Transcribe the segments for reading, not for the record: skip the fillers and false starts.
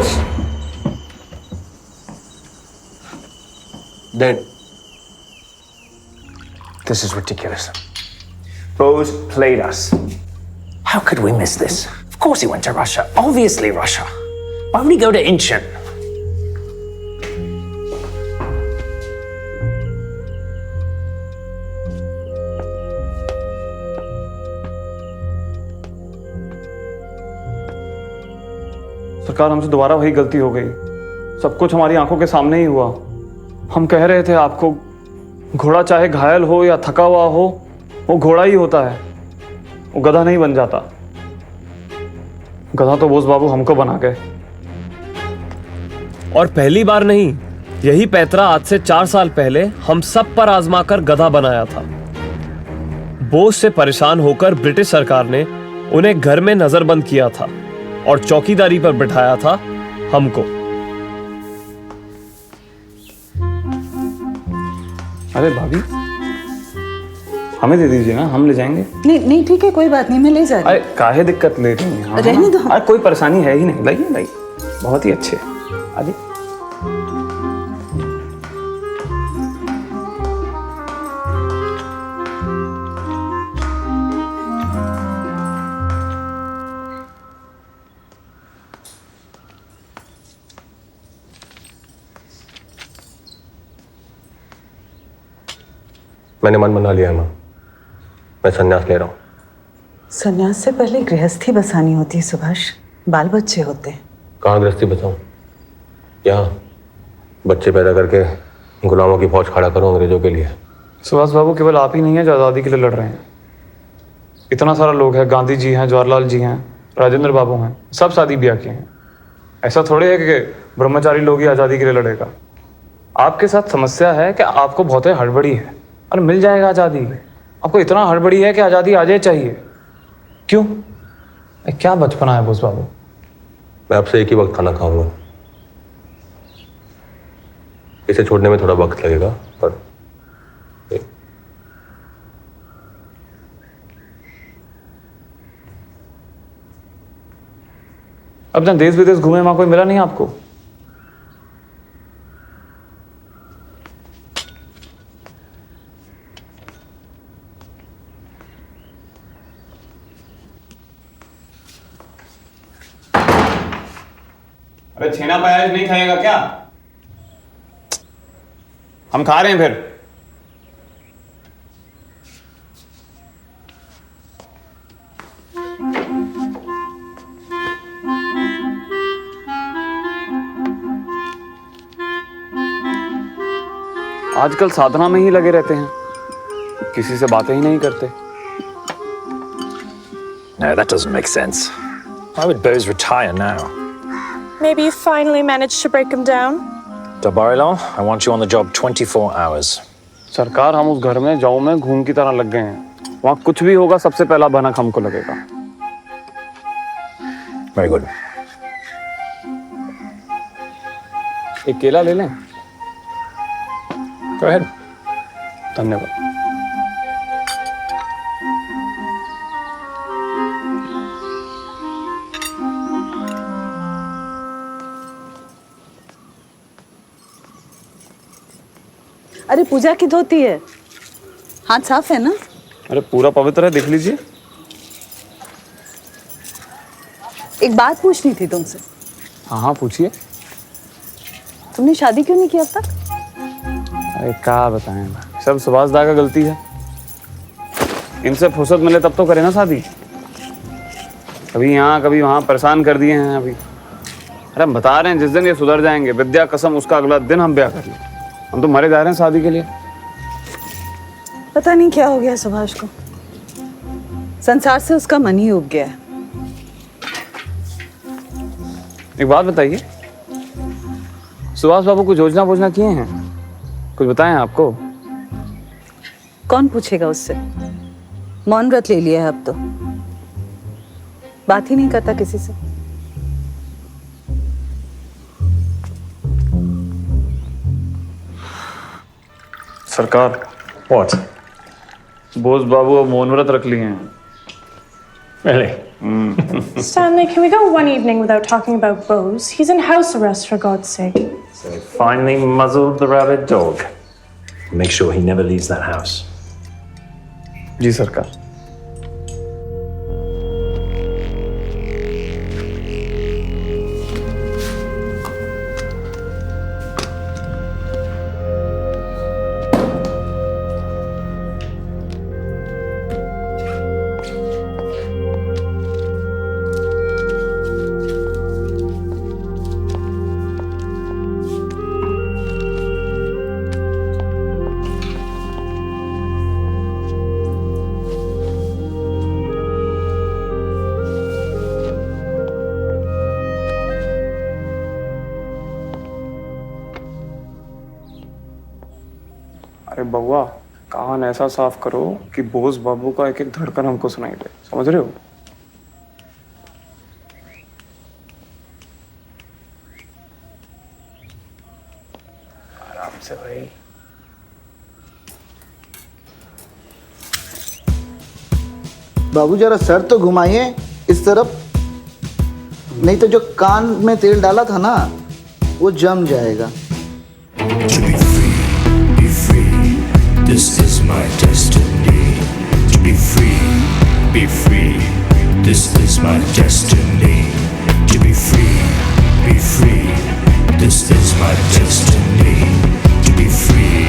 Bose! Then, this is ridiculous. Bose played us. How could we miss this? Of course he went to Russia. Obviously Russia. Why would he go to Incheon? सरकार, हमसे दोबारा वही गलती हो गई। सब कुछ हमारी आंखों के सामने ही हुआ। हम कह रहे थे आपको, घोड़ा चाहे घायल हो या थका हुआ हो, वो घोड़ा ही होता है, वो गधा नहीं बन जाता। गधा तो बोस बाबू हमको बना गए। और पहली बार नहीं, यही पैतरा आज से 4 साल पहले हम सब पर आजमाकर गधा बनाया था। बोस से परेशान होकर ब्रिटिश सरकार ने उन्हें घर में नजरबंद किया था और चौकीदारी पर बिठाया था हमको। अरे भाभी, हमें दे दीजिए ना, हम ले जाएंगे। नहीं नहीं ठीक है, कोई बात नहीं, मैं ले जा रही अरे काहे दिक्कत ले रही हैं? रहने दो। अरे कोई परेशानी है ही नहीं। लाइए लाइए, बहुत ही अच्छे। आइए। मैंने मन बना लिया है माँ, मैं संन्यास ले रहा हूँ। संन्यास से पहले गृहस्थी बसानी होती है सुभाष, बाल बच्चे होते हैं। कहाँ गृहस्थी बचाऊँ? यहाँ बच्चे पैदा करके गुलामों की फौज खड़ा करूँ अंग्रेजों के लिए। सुभाष बाबू, केवल आप ही नहीं है जो आज़ादी के लिए लड़ रहे हैं। इतना सारा लोग हैं, गांधी जी हैं, जवाहरलाल जी हैं, राजेंद्र बाबू हैं, सब शादी ब्याह किए हैं। ऐसा थोड़े है कि ब्रह्मचारी लोग ही आज़ादी के लिए लड़ेगा। आपके साथ समस्या है कि आपको बहुत हड़बड़ी है, और मिल जाएगा आज़ादी। आपको इतना हड़बड़ी है कि आज़ादी आ जाए चाहिए। क्यों? क्या बचपना है बोस बाबू। मैं आपसे एक ही वक्त खाना खाऊंगा। इसे छोड़ने में थोड़ा वक्त लगेगा, पर अपना देश विदेश घूमे, वहां कोई मिला नहीं आपको? अरे छेना प्याज नहीं खाएगा क्या? हम खा रहे हैं फिर। आजकल साधना में ही लगे रहते हैं, किसी से बातें ही नहीं करते। No, that doesn't make sense. Why would Bose retire now? Maybe you finally managed to break him down? Don't worry, Lowell. I want you on the job 24 hours. सरकार, हम उस घर में जाऊं में घूम की तरह लग गए हैं। वहां कुछ भी होगा, सबसे पहला भनक हमको लगेगा। Very good. एक केला ले लें? Go ahead. धन्यवाद। अरे पूजा की धोती है, हाथ साफ है ना? अरे पूरा पवित्र है, देख लीजिए। एक बात पूछनी थी तुमसे। हाँ हाँ पूछिए। तुमने शादी क्यों नहीं की अब तक? अरे क्या बताएं, सब सुभाष दा का गलती है। इनसे फुर्सत मिले तब तो करें ना शादी। कभी यहाँ कभी वहाँ परेशान कर दिए हैं अभी। अरे हम बता रहे हैं, जिस दिन ये सुधर जाएंगे, विद्या कसम, उसका अगला दिन हम ब्याह कर लें। हम तो मरे जा रहे हैं शादी के लिए। पता नहीं क्या हो गया सुभाष को, संसार से उसका मन ही उब गया है। एक बात बताइए, सुभाष बाबू कुछ योजना वोजना किए हैं? कुछ बताएं आपको? कौन पूछेगा उससे? मौन व्रत ले लिया है अब तो, बात ही नहीं करता किसी से। सरकार। What? बोस बाबू अब मौन व्रत रख लिए हैं। Really? Stanley, can we go one evening without talking about Bose? He's in house arrest, for God's sake. So finally muzzled the rabid dog. Make sure he never leaves that house. जी सरकार। अरे बउआ, कान ऐसा साफ करो कि बोस बाबू का एक एक धड़कन हमको सुनाई दे, समझ रहे हो? आराम से भाई। बाबू जरा सर तो घुमाइए इस तरफ, नहीं तो जो कान में तेल डाला था ना वो जम जाएगा। This is my destiny. To be free, be free. This is my destiny. To be free, be free. This is my destiny. To be free,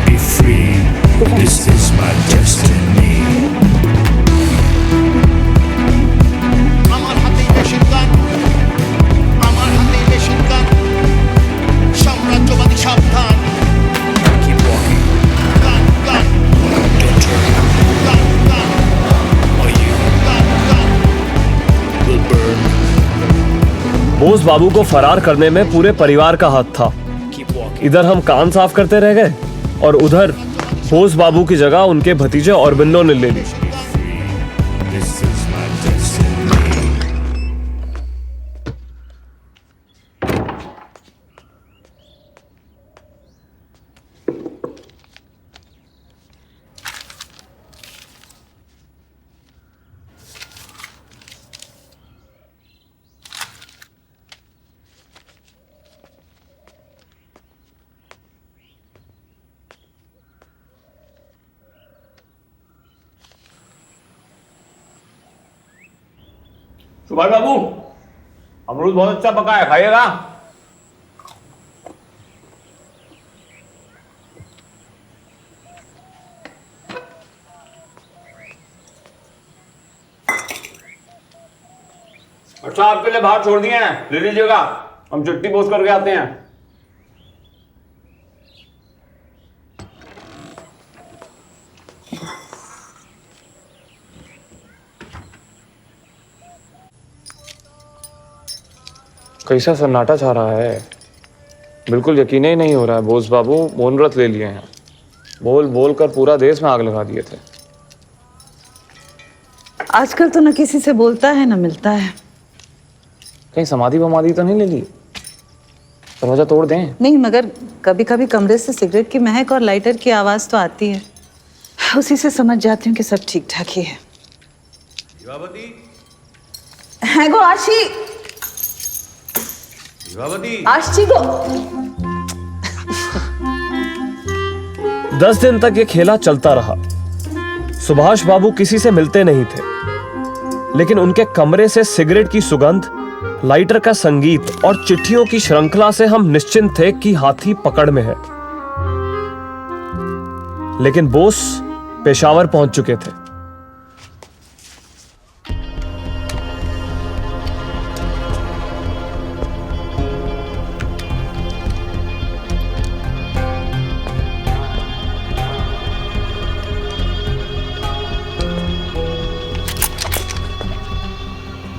be free. This is my destiny. আমার হাতে machine gun, আমার হাতে machine gun, সাম্রাজ্যবাদী সাবধান। Keep walking. গান গান Don't turn. গান গান Or you গান গান। will burn. बोस बाबू को फरार करने में पूरे परिवार का हाथ था। Keep walking. इधर हम कान साफ करते रह गए और उधर बोस बाबू की जगह उनके भतीजे औरबिंदो ने ले ली। This is my destiny. Subhash बाबू, अमरूद बहुत अच्छा पका है, खाइएगा। अच्छा, आपके लिए बाहर छोड़ दिए हैं, ले लीजिएगा। हम चिट्ठी पोस्ट करके आते हैं। कैसा सन्नाटा छा रहा है, बिल्कुल यकीन ही नहीं हो रहा है। बोस बाबू मौन व्रत ले लिए हैं, बोल बोल कर पूरा देश में आग लगा दिए थे। आजकल तो न किसी से बोलता है न मिलता है। कहीं समाधि वमाधि तो नहीं ले ली? दरवाजा तोड़ दें? नहीं, मगर कभी कभी कमरे से सिगरेट की महक और लाइटर की आवाज तो आती है, उसी से समझ जाती हूँ कि सब ठीक ठाक ही है। है गो आशी, आशी गो। 10 दिन तक ये खेला चलता रहा। सुभाष बाबू किसी से मिलते नहीं थे, लेकिन उनके कमरे से सिगरेट की सुगंध, लाइटर का संगीत और चिट्ठियों की श्रृंखला से हम निश्चिंत थे कि हाथी पकड़ में है। लेकिन बोस पेशावर पहुंच चुके थे।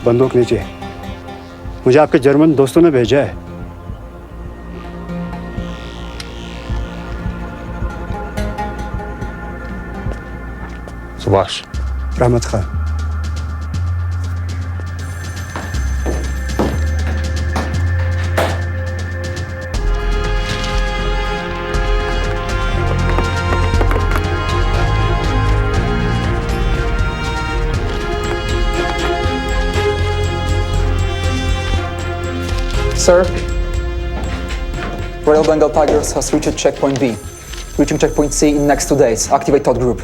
बंदूक नीचे, मुझे आपके जर्मन दोस्तों ने भेजा है। सुभाष, रहमत Khan. Sir, Royal Bengal Tigers has reached checkpoint B. Reaching checkpoint C in next 2 days. Activate Todd Group.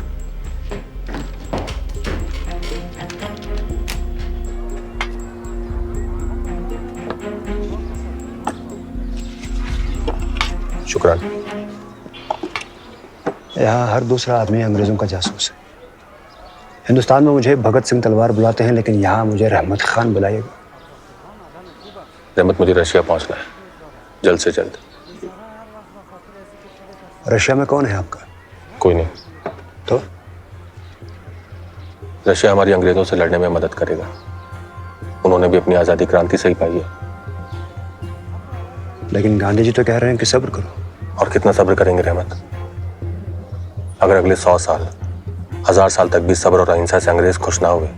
शुक्रान। यहाँ हर दूसरा आदमी अंग्रेजों का जासूस है। हिंदुस्तान में मुझे भगत सिंह तलवार बुलाते हैं, लेकिन यहाँ मुझे रहमत खान बुलाइएगा। रहमत, मुझे रशिया पहुंचना है, जल्द से जल्द। रशिया में कौन है आपका? कोई नहीं। तो रशिया हमारी अंग्रेजों से लड़ने में मदद करेगा। उन्होंने भी अपनी आजादी क्रांति से ही पाई है। लेकिन गांधी जी तो कह रहे हैं कि सब्र करो। और कितना सब्र करेंगे रहमत? अगर अगले 100 साल, 1000 साल तक भी सब्र और अहिंसा से अंग्रेज खुश ना हुए,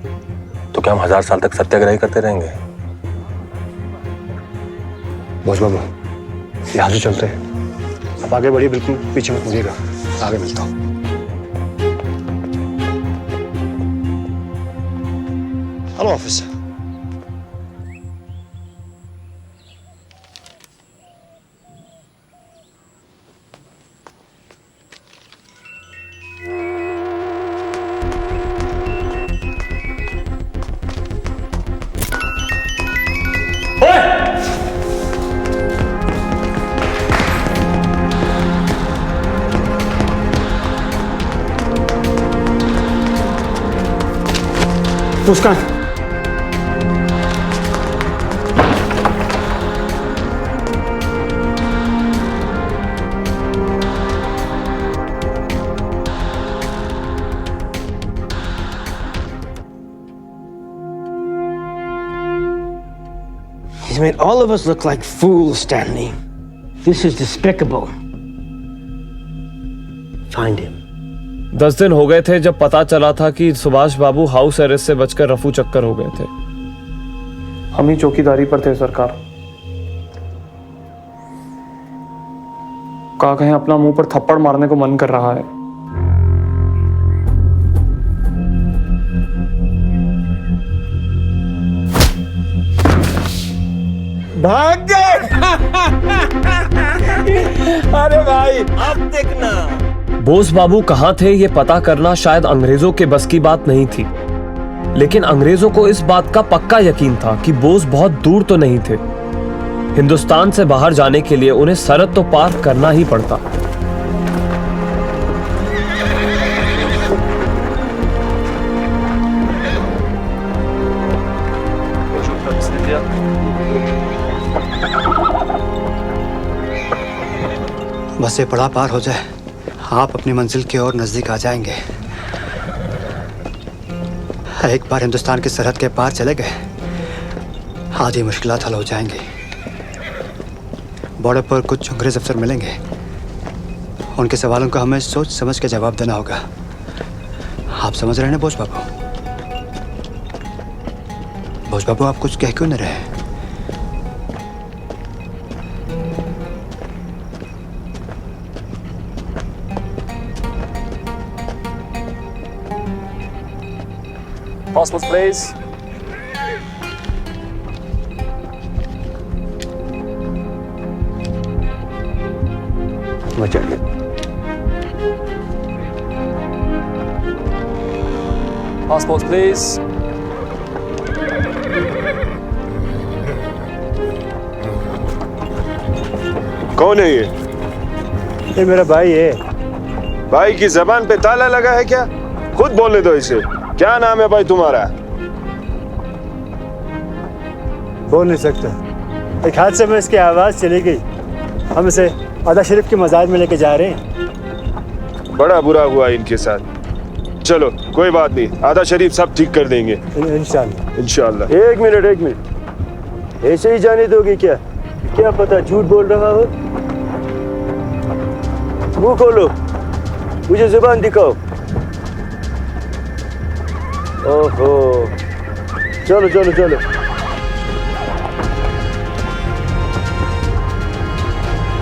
तो क्या हम 1000 साल तक सत्याग्रह ही करते रहेंगे? बोस बाबू, यहाँ से चलते हैं। अब आगे बढ़िए, बिल्कुल पीछे मत मुड़िएगा। आगे मिलता हूँ। Hello officer. Muskan, He's made all of us look like fools, Stanley. This is despicable. Find him. 10 दिन हो गए थे जब पता चला था कि सुभाष बाबू हाउस अरेस्ट से बचकर रफू चक्कर हो गए थे। हम ही चौकीदारी पर थे सरकार। कहा कहीं अपना मुंह पर थप्पड़ मारने को मन कर रहा है। भाग गए। अरे भाई, अब देखना। बोस बाबू कहाँ थे ये पता करना शायद अंग्रेजों के बस की बात नहीं थी, लेकिन अंग्रेजों को इस बात का पक्का यकीन था कि बोस बहुत दूर तो नहीं थे। हिंदुस्तान से बाहर जाने के लिए उन्हें सरहद तो पार करना ही पड़ता। बस ये पड़ाव पार हो जाए, आप अपनी मंजिल की ओर नजदीक आ जाएंगे। एक बार हिंदुस्तान की सरहद के पार चले गए, आधी मुश्किलात हल हो जाएंगी। बॉर्डर पर कुछ अंग्रेज अफसर मिलेंगे, उनके सवालों का हमें सोच समझ के जवाब देना होगा। आप समझ रहे हैं ना बोस बाबू? बोस बाबू, आप कुछ कह क्यों नहीं रहे? Passports, please. Passports, please. कौन है ये मेरा भाई है। भाई की जबान पे ताला लगा है क्या? खुद बोलने दो इसे। क्या नाम है भाई तुम्हारा? बोल नहीं सकता। एक हादसे में इसकी आवाज चली गई। हम इसे आदा शरीफ के मजार में लेके जा रहे हैं। बड़ा बुरा हुआ इनके साथ। चलो कोई बात नहीं, आदा शरीफ सब ठीक कर देंगे इंशाल्लाह। इंशाल्लाह। एक मिनट, ऐसे ही जाने दोगे क्या? क्या पता झूठ बोल रहा हो। मुंह खोलो, मुझे जुबान दिखाओ। ओहो, चलो चलो चलो।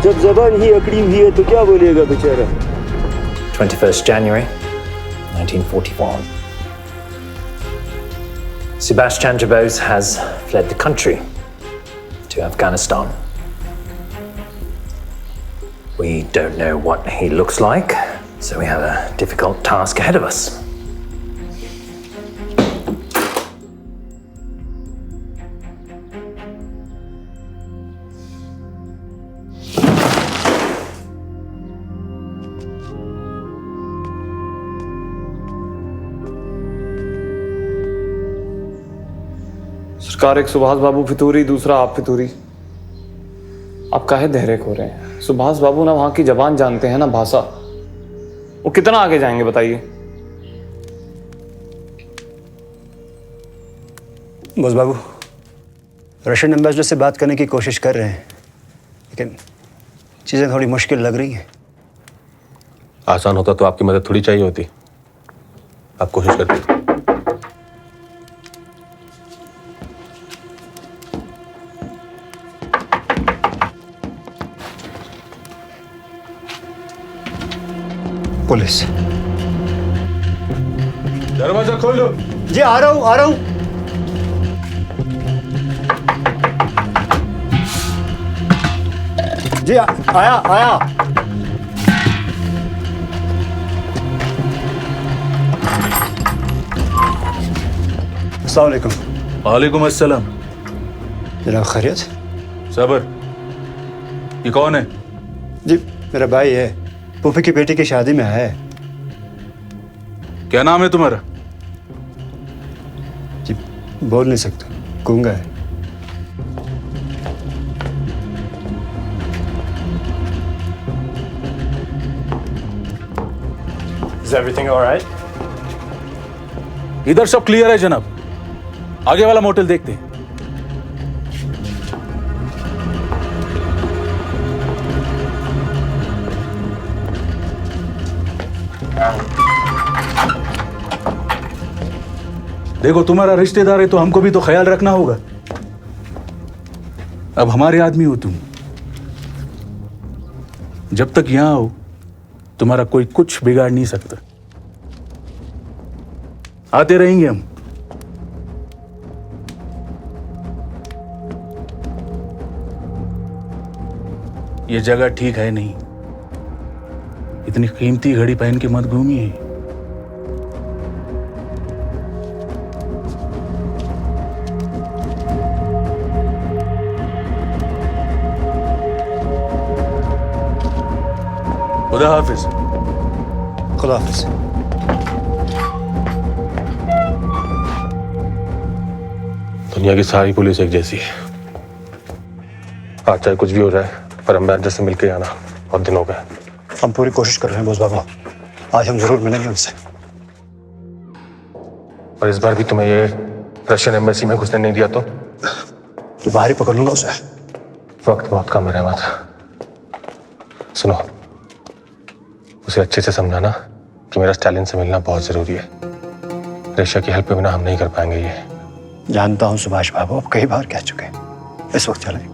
जब जबान ही अकड़ी हुई है तो क्या बोलेगा बेचारा। 21st January 1941. Subhash Chandra Bose has fled the country. to Afghanistan. We don't know what he looks like, so we have a difficult task ahead of us. सरकार, एक सुभाष बाबू फितूरी, दूसरा आप फितूरी। आप काहे धैर्य खो रहे हैं? सुभाष बाबू ना वहां की जबान जानते हैं ना भाषा। वो कितना आगे जाएंगे बताइए? बॉस बाबू, रशियन एम्बेसडर से बात करने की कोशिश कर रहे हैं, लेकिन चीज़ें थोड़ी मुश्किल लग रही हैं। आसान होता तो आपकी मदद थोड़ी चाहिए होती। आप कोशिश करते। पुलिस। दरवाजा खोल दो। जी आ रहा हूँ, आ रहा हूँ। जी आया आया। अस्सलाम वालेकुम। वालेकुम अस्सलाम। जनाब खैरियत? सबर। ये कौन है? जी मेरा भाई है, फूफी की बेटी की शादी में आया है। क्या नाम है तुम्हारा? जी बोल नहीं सकता, गूंगा है। Is everything all right? इधर सब क्लियर है जनाब। आगे वाला मोटेल देखते हैं। देखो तुम्हारा रिश्तेदार है तो हमको भी तो ख्याल रखना होगा। अब हमारे आदमी हो तुम। जब तक यहां हो तुम्हारा कोई कुछ बिगाड़ नहीं सकता। आते रहेंगे हम। ये जगह ठीक है नहीं। इतनी कीमती घड़ी पहन के मत घूमिए। खुदा हाफिज। खुदा हाफिज। दुनिया की सारी पुलिस एक जैसी है। आज चाहे कुछ भी हो जाए, पर अम्बेसडर से मिलके आना। बहुत दिन हो गए। हम पूरी कोशिश कर रहे हैं बॉस बाबा। आज हम जरूर मिलेंगे उनसे। और इस बार भी तुम्हें ये रशियन एम्बेसी में घुसने नहीं दिया तो बाहर ही पकड़ लूंगा उसे। वक्त बहुत कम है रहमत। सुनो, उसे अच्छे से समझाना कि मेरा स्टालिन से मिलना बहुत जरूरी है। रेशा की हेल्प के बिना हम नहीं कर पाएंगे ये। जानता हूँ सुभाष बाबू, आप कई बार कह चुके हैं। इस वक्त चलें।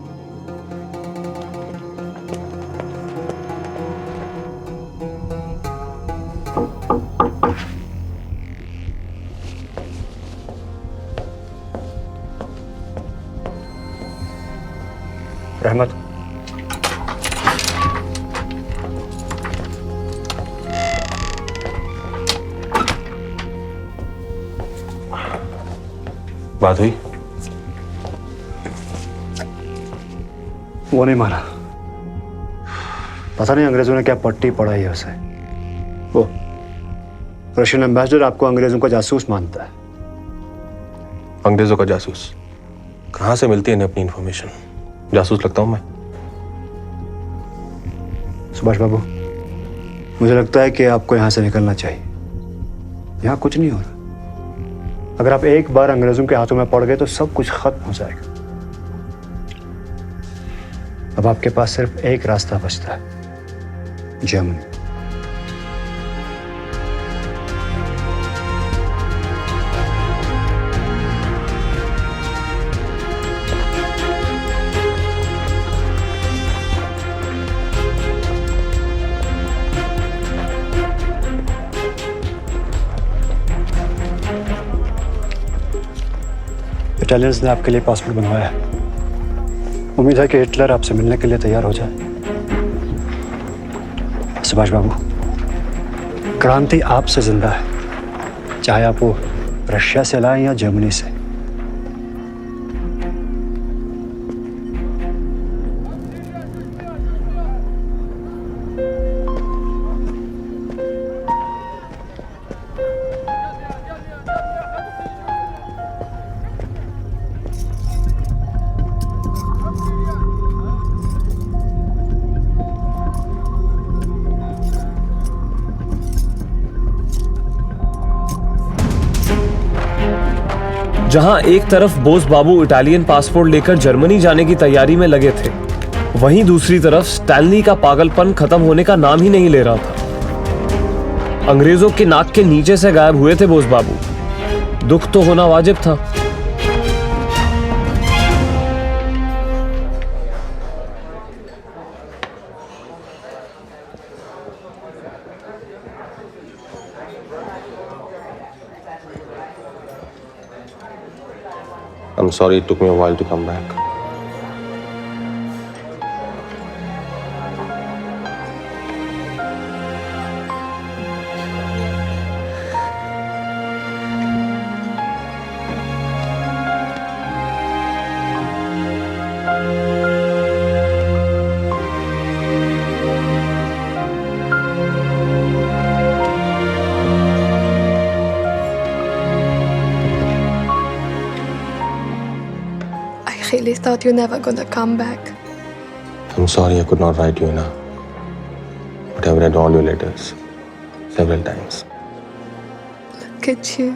रहमत, बात हुई? वो नहीं माना। पता नहीं अंग्रेजों ने क्या पट्टी पढ़ाई है उसे। वो रशियन एम्बेसडर आपको अंग्रेजों का जासूस मानता है। अंग्रेजों का जासूस? कहां से मिलती है इन्हें अपनी इंफॉर्मेशन? जासूस लगता हूं मैं? सुभाष बाबू, मुझे लगता है कि आपको यहां से निकलना चाहिए। यहां कुछ नहीं हो रहा। अगर आप एक बार अंग्रेजों के हाथों में पड़ गए तो सब कुछ खत्म हो जाएगा। अब आपके पास सिर्फ एक रास्ता बचता है, जर्मनी। इटालियंस ने आपके लिए पासपोर्ट बनवाया है। उम्मीद है कि हिटलर आपसे मिलने के लिए तैयार हो जाए। सुभाष बाबू, क्रांति आपसे जिंदा है, चाहे आप वो रशिया से लाएं या जर्मनी से। जहां एक तरफ बोस बाबू इटालियन पासपोर्ट लेकर जर्मनी जाने की तैयारी में लगे थे, वहीं दूसरी तरफ स्टैनली का पागलपन खत्म होने का नाम ही नहीं ले रहा था। अंग्रेजों के नाक के नीचे से गायब हुए थे बोस बाबू। दुख तो होना वाजिब था। I'm sorry it took me a while to come back. I really thought you're never gonna come back. I'm sorry I could not write you enough. But I've read all your letters several times. Look at you.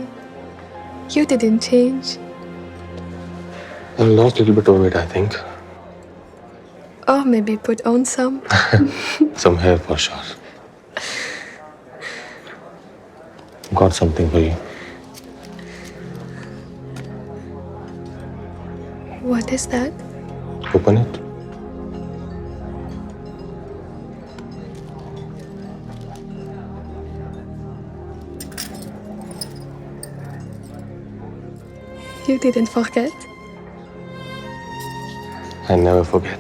You didn't change. I've lost a little bit of weight, I think. Or maybe put on some. Some hair for sure. Got something for you. What is that? Open it. You didn't forget? I never forget.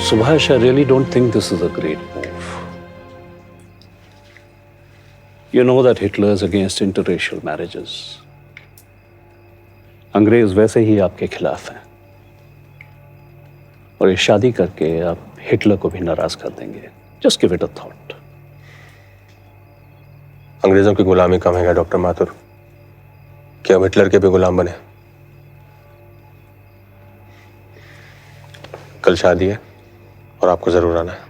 Subhash, I really don't think this is a great move. You know that Hitler is against interracial marriages. अंग्रेज वैसे ही आपके खिलाफ हैं और ये शादी करके आप हिटलर को भी नाराज कर देंगे। Just give it a thought. अंग्रेजों की गुलामी कम है डॉक्टर माथुर? क्या अब हिटलर के भी गुलाम बने? कल शादी है और आपको जरूर आना है।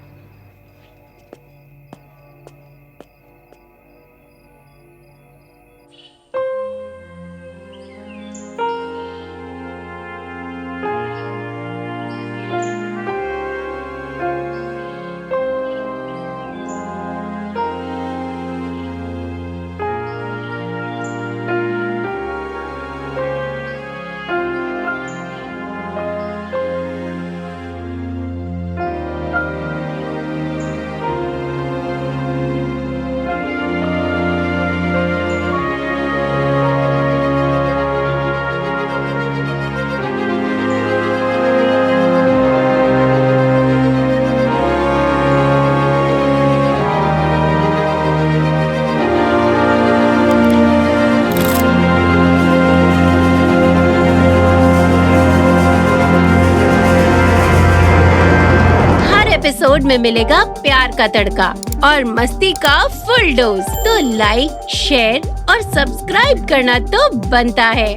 एपिसोड में मिलेगा प्यार का तड़का और मस्ती का फुल डोज। तो लाइक, शेयर और सब्सक्राइब करना तो बनता है।